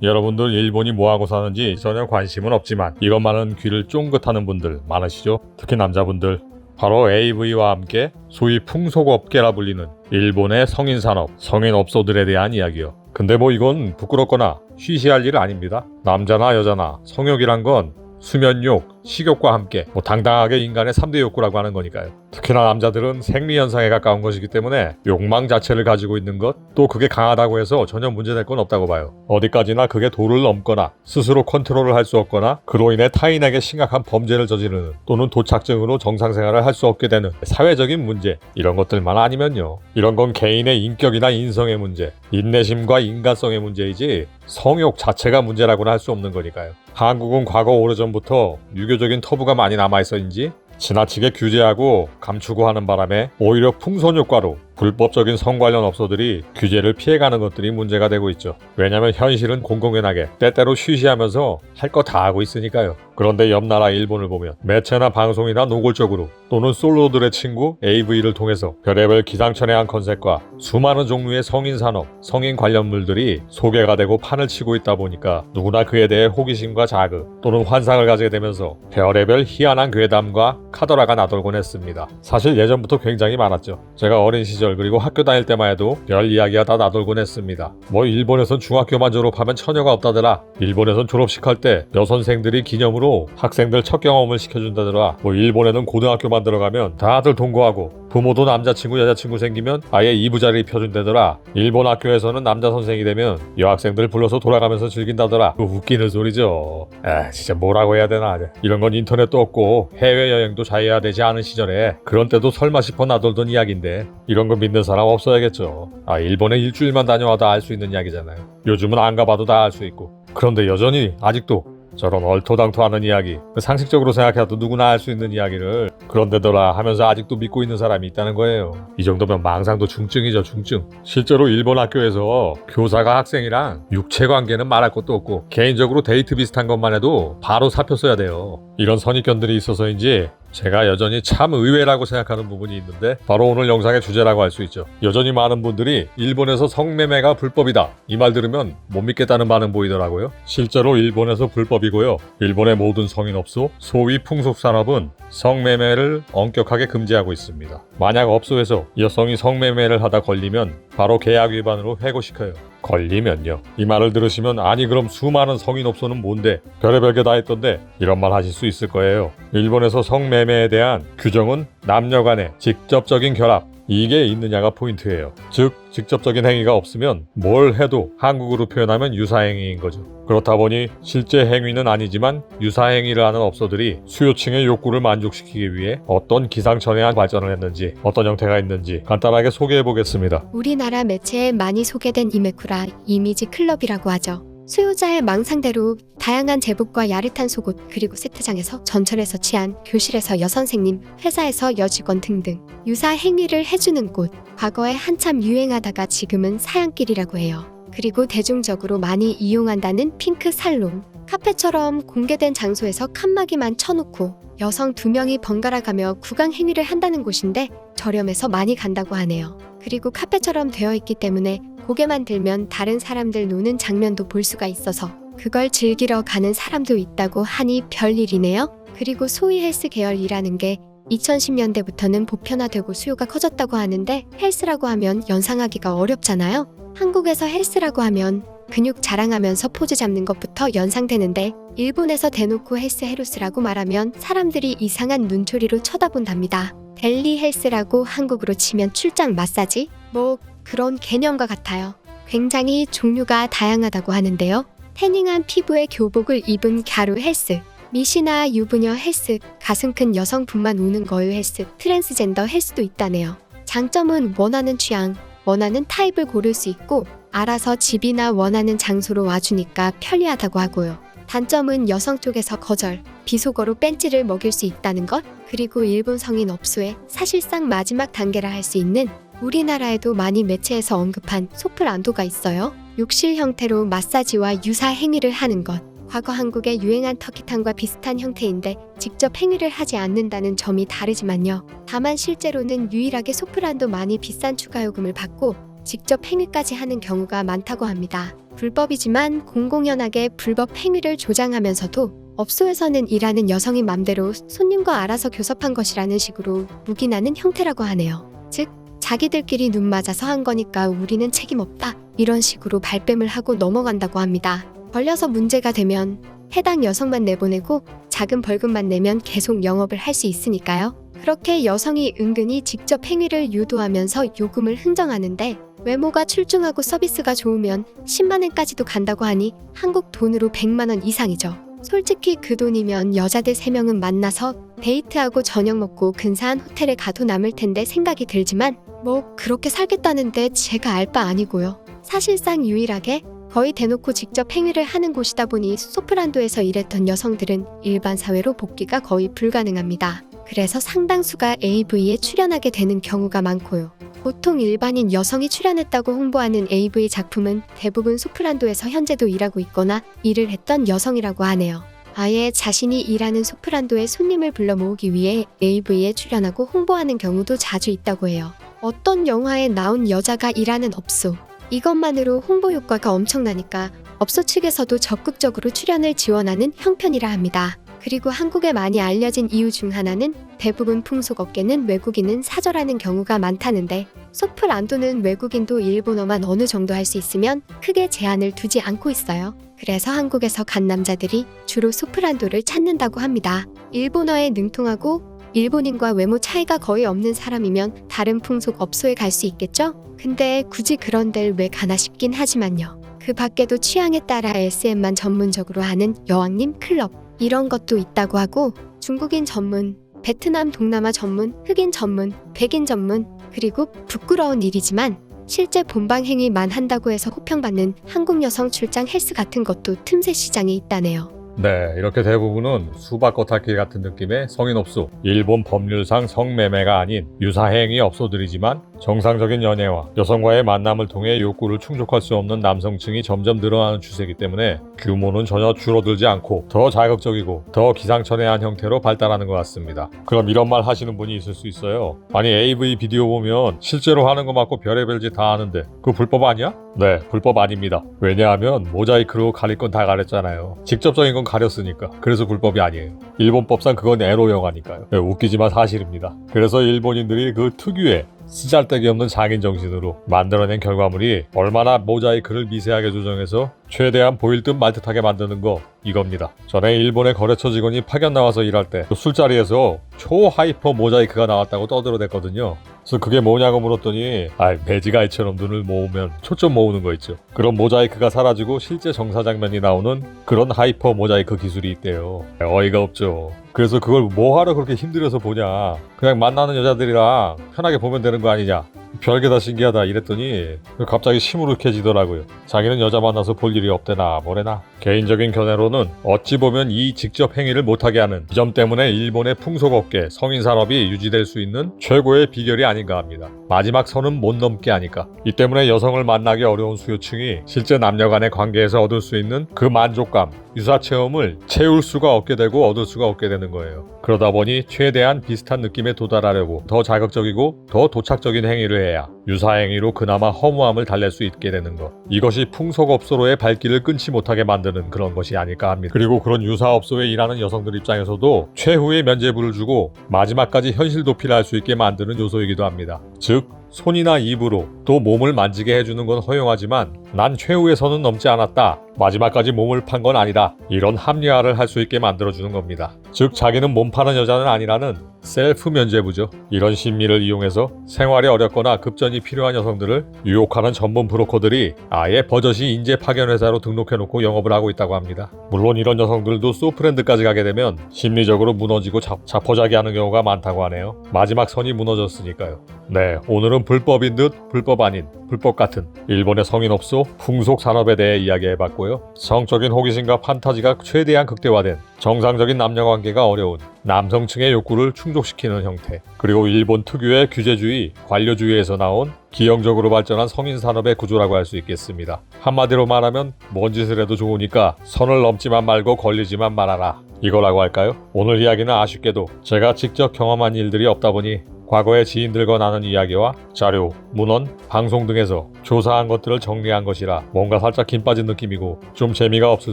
여러분들 일본이 뭐하고 사는지 전혀 관심은 없지만 이것만은 귀를 쫑긋하는 분들 많으시죠? 특히 남자분들. 바로 AV와 함께 소위 풍속업계라 불리는 일본의 성인산업, 성인업소들에 대한 이야기요. 근데 뭐 이건 부끄럽거나 쉬쉬할 일 아닙니다. 남자나 여자나 성욕이란 건 수면욕, 식욕과 함께 당당하게 인간의 3대 욕구라고 하는 거니까요. 특히나 남자들은 생리현상에 가까운 것이기 때문에 욕망 자체를 가지고 있는 것, 또 그게 강하다고 해서 전혀 문제될 건 없다고 봐요. 어디까지나 그게 도를 넘거나 스스로 컨트롤을 할 수 없거나 그로 인해 타인에게 심각한 범죄를 저지르는 또는 도착증으로 정상생활을 할 수 없게 되는 사회적인 문제, 이런 것들만 아니면요. 이런 건 개인의 인격이나 인성의 문제, 인내심과 인간성의 문제이지 성욕 자체가 문제라고는 할 수 없는 거니까요. 한국은 과거 오래전부터 유교적인 터부가 많이 남아있어인지 지나치게 규제하고 감추고 하는 바람에 오히려 풍선효과로 불법적인 성 관련 업소들이 규제를 피해가는 것들이 문제가 되고 있죠. 왜냐면 현실은 공공연하게 때때로 쉬쉬하면서 할 거 다 하고 있으니까요. 그런데 옆 나라 일본을 보면 매체나 방송이나 노골적으로 또는 솔로들의 친구 AV를 통해서 별의별 기상천외한 컨셉과 수많은 종류의 성인산업, 성인 관련물들이 소개가 되고 판을 치고 있다 보니까 누구나 그에 대해 호기심과 자극 또는 환상을 가지게 되면서 별의별 희한한 괴담과 카더라가 나돌곤 했습니다. 사실 예전부터 굉장히 많았죠. 제가 어린 시절 그리고 학교 다닐 때만 해도 별 이야기가 다 나돌곤 했습니다. 뭐 일본에선 중학교만 졸업하면 처녀가 없다더라, 일본에선 졸업식 할 때 여선생들이 기념으로 학생들 첫 경험을 시켜준다더라, 뭐 일본에는 고등학교만 들어가면 다들 동거하고 부모도 남자친구 여자친구 생기면 아예 이부자리 펴준다더라, 일본 학교에서는 남자 선생이 되면 여학생들 불러서 돌아가면서 즐긴다더라. 웃기는 소리죠. 진짜 뭐라고 해야 되나. 이런 건 인터넷도 없고 해외여행도 자유해야 되지 않은 시절에 그런 때도 설마 싶어 나돌던 이야기인데 이런 거 믿는 사람 없어야겠죠. 일본에 일주일만 다녀와도 알 수 있는 이야기잖아요. 요즘은 안 가봐도 다 알 수 있고. 그런데 여전히 아직도 저런 얼토당토하는 이야기, 상식적으로 생각해도 누구나 알 수 있는 이야기를 그런데더라 하면서 아직도 믿고 있는 사람이 있다는 거예요. 이 정도면 망상도 중증이죠, 중증. 실제로 일본 학교에서 교사가 학생이랑 육체관계는 말할 것도 없고 개인적으로 데이트 비슷한 것만 해도 바로 사표 써야 돼요. 이런 선입견들이 있어서인지 제가 여전히 참 의외라고 생각하는 부분이 있는데 바로 오늘 영상의 주제라고 할 수 있죠. 여전히 많은 분들이 일본에서 성매매가 불법이다, 이 말 들으면 못 믿겠다는 반응 보이더라고요. 실제로 일본에서 불법이고요. 일본의 모든 성인업소, 소위 풍속산업은 성매매를 엄격하게 금지하고 있습니다. 만약 업소에서 여성이 성매매를 하다 걸리면 바로 계약 위반으로 해고시켜요. 걸리면요. 이 말을 들으시면 아니 그럼 수많은 성인업소는 뭔데, 별의별 게 다 있던데, 이런 말 하실 수 있을 거예요. 일본에서 성매매에 대한 규정은 남녀 간의 직접적인 결합, 이게 있느냐가 포인트예요. 즉 직접적인 행위가 없으면 뭘 해도 한국으로 표현하면 유사행위인 거죠. 그렇다 보니 실제 행위는 아니지만 유사행위를 하는 업소들이 수요층의 욕구를 만족시키기 위해 어떤 기상천외한 발전을 했는지, 어떤 형태가 있는지 간단하게 소개해 보겠습니다. 우리나라 매체에 많이 소개된 이메쿠라, 이미지 클럽이라고 하죠. 수요자의 망상대로 다양한 제복과 야릇한 속옷, 그리고 세트장에서 전철에서 치안, 교실에서 여선생님, 회사에서 여직원 등등 유사 행위를 해주는 곳, 과거에 한참 유행하다가 지금은 사양길이라고 해요. 그리고 대중적으로 많이 이용한다는 핑크 살롱, 카페처럼 공개된 장소에서 칸막이만 쳐놓고 여성 2명이 번갈아 가며 구강 행위를 한다는 곳인데 저렴해서 많이 간다고 하네요. 그리고 카페처럼 되어 있기 때문에 고개만 들면 다른 사람들 노는 장면도 볼 수가 있어서 그걸 즐기러 가는 사람도 있다고 하니 별일이네요. 그리고 소위 헬스 계열이라는 게 2010년대부터는 보편화되고 수요가 커졌다고 하는데, 헬스라고 하면 연상하기가 어렵잖아요. 한국에서 헬스라고 하면 근육 자랑하면서 포즈 잡는 것부터 연상되는데 일본에서 대놓고 헬스 헤루스라고 말하면 사람들이 이상한 눈초리로 쳐다본답니다. 델리 헬스라고 한국으로 치면 출장 마사지? 뭐 그런 개념과 같아요. 굉장히 종류가 다양하다고 하는데요. 태닝한 피부에 교복을 입은 갸루 헬스, 미시나 유부녀 헬스, 가슴 큰 여성분만 오는 거유 헬스, 트랜스젠더 헬스도 있다네요. 장점은 원하는 취향, 원하는 타입을 고를 수 있고 알아서 집이나 원하는 장소로 와주니까 편리하다고 하고요. 단점은 여성 쪽에서 거절, 비속어로 뺀찌를 먹일 수 있다는 것, 그리고 일본 성인 업소의 사실상 마지막 단계라 할 수 있는 우리나라에도 많이 매체에서 언급한 소플란도가 있어요. 욕실 형태로 마사지와 유사 행위를 하는 것. 과거 한국에 유행한 터키탕과 비슷한 형태인데 직접 행위를 하지 않는다는 점이 다르지만요. 다만 실제로는 유일하게 소플란도 많이 비싼 추가 요금을 받고 직접 행위까지 하는 경우가 많다고 합니다. 불법이지만 공공연하게 불법 행위를 조장하면서도 업소에서는 일하는 여성이 맘대로 손님과 알아서 교섭한 것이라는 식으로 묵인하는 형태라고 하네요. 즉 자기들끼리 눈 맞아서 한 거니까 우리는 책임 없다, 이런 식으로 발뺌을 하고 넘어간다고 합니다. 걸려서 문제가 되면 해당 여성만 내보내고 작은 벌금만 내면 계속 영업을 할 수 있으니까요. 그렇게 여성이 은근히 직접 행위를 유도하면서 요금을 흥정하는데 외모가 출중하고 서비스가 좋으면 10만 원까지도 간다고 하니 한국 돈으로 100만 원 이상이죠. 솔직히 그 돈이면 여자들 3명은 만나서 데이트하고 저녁 먹고 근사한 호텔에 가도 남을 텐데 생각이 들지만 뭐 그렇게 살겠다는데 제가 알 바 아니고요. 사실상 유일하게 거의 대놓고 직접 행위를 하는 곳이다 보니 소프란도에서 일했던 여성들은 일반 사회로 복귀가 거의 불가능합니다. 그래서 상당수가 AV에 출연하게 되는 경우가 많고요. 보통 일반인 여성이 출연했다고 홍보하는 AV 작품은 대부분 소프란도에서 현재도 일하고 있거나 일을 했던 여성이라고 하네요. 아예 자신이 일하는 소프란도에 손님을 불러 모으기 위해 AV에 출연하고 홍보하는 경우도 자주 있다고 해요. 어떤 영화에 나온 여자가 일하는 업소, 이것만으로 홍보 효과가 엄청나니까 업소 측에서도 적극적으로 출연을 지원하는 형편이라 합니다. 그리고 한국에 많이 알려진 이유 중 하나는 대부분 풍속업계는 외국인은 사절하는 경우가 많다는데 소프란도는 외국인도 일본어만 어느 정도 할 수 있으면 크게 제한을 두지 않고 있어요. 그래서 한국에서 간 남자들이 주로 소프란도를 찾는다고 합니다. 일본어에 능통하고 일본인과 외모 차이가 거의 없는 사람이면 다른 풍속 업소에 갈 수 있겠죠? 근데 굳이 그런 데를 왜 가나 싶긴 하지만요. 그 밖에도 취향에 따라 SM만 전문적으로 하는 여왕님 클럽, 이런 것도 있다고 하고 중국인 전문, 베트남 동남아 전문, 흑인 전문, 백인 전문, 그리고 부끄러운 일이지만 실제 본방 행위만 한다고 해서 호평받는 한국 여성 출장 헬스 같은 것도 틈새 시장에 있다네요. 네, 이렇게 대부분은 수박겉핥기 같은 느낌의 성인 업소, 일본 법률상 성매매가 아닌 유사행위 업소들이지만 정상적인 연애와 여성과의 만남을 통해 욕구를 충족할 수 없는 남성층이 점점 늘어나는 추세이기 때문에 규모는 전혀 줄어들지 않고 더 자극적이고 더 기상천외한 형태로 발달하는 것 같습니다. 그럼 이런 말 하시는 분이 있을 수 있어요. 아니 AV 비디오 보면 실제로 하는 거 맞고 별의별 짓 다 하는데 그거 불법 아니야? 네, 불법 아닙니다. 왜냐하면 모자이크로 가릴 건 다 가렸잖아요. 직접적인 건 가렸으니까. 그래서 불법이 아니에요. 일본법상 그건 에로 영화니까요. 네, 웃기지만 사실입니다. 그래서 일본인들이 그 특유의 쓰잘데기 없는 장인 정신으로 만들어낸 결과물이 얼마나 모자이크를 미세하게 조정해서 최대한 보일 듯 말 듯하게 만드는 거, 이겁니다. 전에 일본의 거래처 직원이 파견 나와서 일할 때 술자리에서 초하이퍼 모자이크가 나왔다고 떠들어댔거든요. 그래서 그게 뭐냐고 물었더니 매지가이처럼 눈을 모으면 초점 모으는 거 있죠. 그런 모자이크가 사라지고 실제 정사 장면이 나오는 그런 하이퍼 모자이크 기술이 있대요. 어이가 없죠. 그래서 그걸 뭐하러 그렇게 힘들어서 보냐, 그냥 만나는 여자들이랑 편하게 보면 되는 거 아니냐, 별게 다 신기하다 이랬더니 갑자기 시무룩해지더라고요. 자기는 여자 만나서 볼 일이 없대나 뭐래나. 개인적인 견해로는 어찌 보면 이 직접 행위를 못하게 하는 이 점 때문에 일본의 풍속업계 성인산업이 유지될 수 있는 최고의 비결이 아닌가 합니다. 마지막 선은 못 넘게 하니까. 이 때문에 여성을 만나기 어려운 수요층이 실제 남녀 간의 관계에서 얻을 수 있는 그 만족감, 유사체험을 채울 수가 없게 되고 얻을 수가 없게 되는 거예요. 그러다 보니 최대한 비슷한 느낌에 도달하려고 더 자극적이고 더 도착적인 행위를 해야 유사행위로 그나마 허무함을 달랠 수 있게 되는 것. 이것이 풍속업소로의 발길을 끊지 못하게 만드는 그런 것이 아닐까 합니다. 그리고 그런 유사업소에 일하는 여성들 입장에서도 최후의 면죄부를 주고 마지막까지 현실 도피를 할 수 있게 만드는 요소이기도 합니다. 즉 손이나 입으로 또 몸을 만지게 해주는 건 허용하지만 난 최후의 선은 넘지 않았다, 마지막까지 몸을 판 건 아니다, 이런 합리화를 할 수 있게 만들어주는 겁니다. 즉 자기는 몸 파는 여자는 아니라는 셀프 면죄부죠. 이런 심리를 이용해서 생활이 어렵거나 급전이 필요한 여성들을 유혹하는 전문 브로커들이 아예 버젓이 인재 파견 회사로 등록해놓고 영업을 하고 있다고 합니다. 물론 이런 여성들도 소프랜드까지 가게 되면 심리적으로 무너지고 자포자기하는 경우가 많다고 하네요. 마지막 선이 무너졌으니까요. 네, 오늘은 불법인 듯 불법 아닌 불법 같은 일본의 성인업소 풍속 산업에 대해 이야기해봤고요. 성적인 호기심과 판타지가 최대한 극대화된 정상적인 남녀관계가 어려운 남성층의 욕구를 충족시키는 형태, 그리고 일본 특유의 규제주의, 관료주의에서 나온 기형적으로 발전한 성인산업의 구조라고 할 수 있겠습니다. 한마디로 말하면 뭔 짓을 해도 좋으니까 선을 넘지만 말고 걸리지만 말아라, 이거라고 할까요? 오늘 이야기는 아쉽게도 제가 직접 경험한 일들이 없다 보니 과거의 지인들과 나눈 이야기와 자료, 문헌, 방송 등에서 조사한 것들을 정리한 것이라 뭔가 살짝 김 빠진 느낌이고 좀 재미가 없을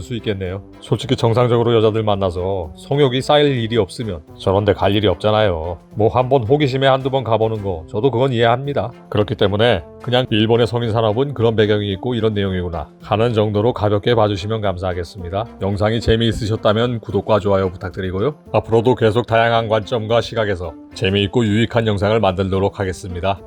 수 있겠네요. 솔직히 정상적으로 여자들 만나서 성욕이 쌓일 일이 없으면 저런데 갈 일이 없잖아요. 뭐 한번 호기심에 한두 번 가보는 거 저도 그건 이해합니다. 그렇기 때문에 그냥 일본의 성인 산업은 그런 배경이 있고 이런 내용이구나 하는 정도로 가볍게 봐주시면 감사하겠습니다. 영상이 재미있으셨다면 구독과 좋아요 부탁드리고요. 앞으로도 계속 다양한 관점과 시각에서 재미있고 유익한 영상을 만들도록 하겠습니다.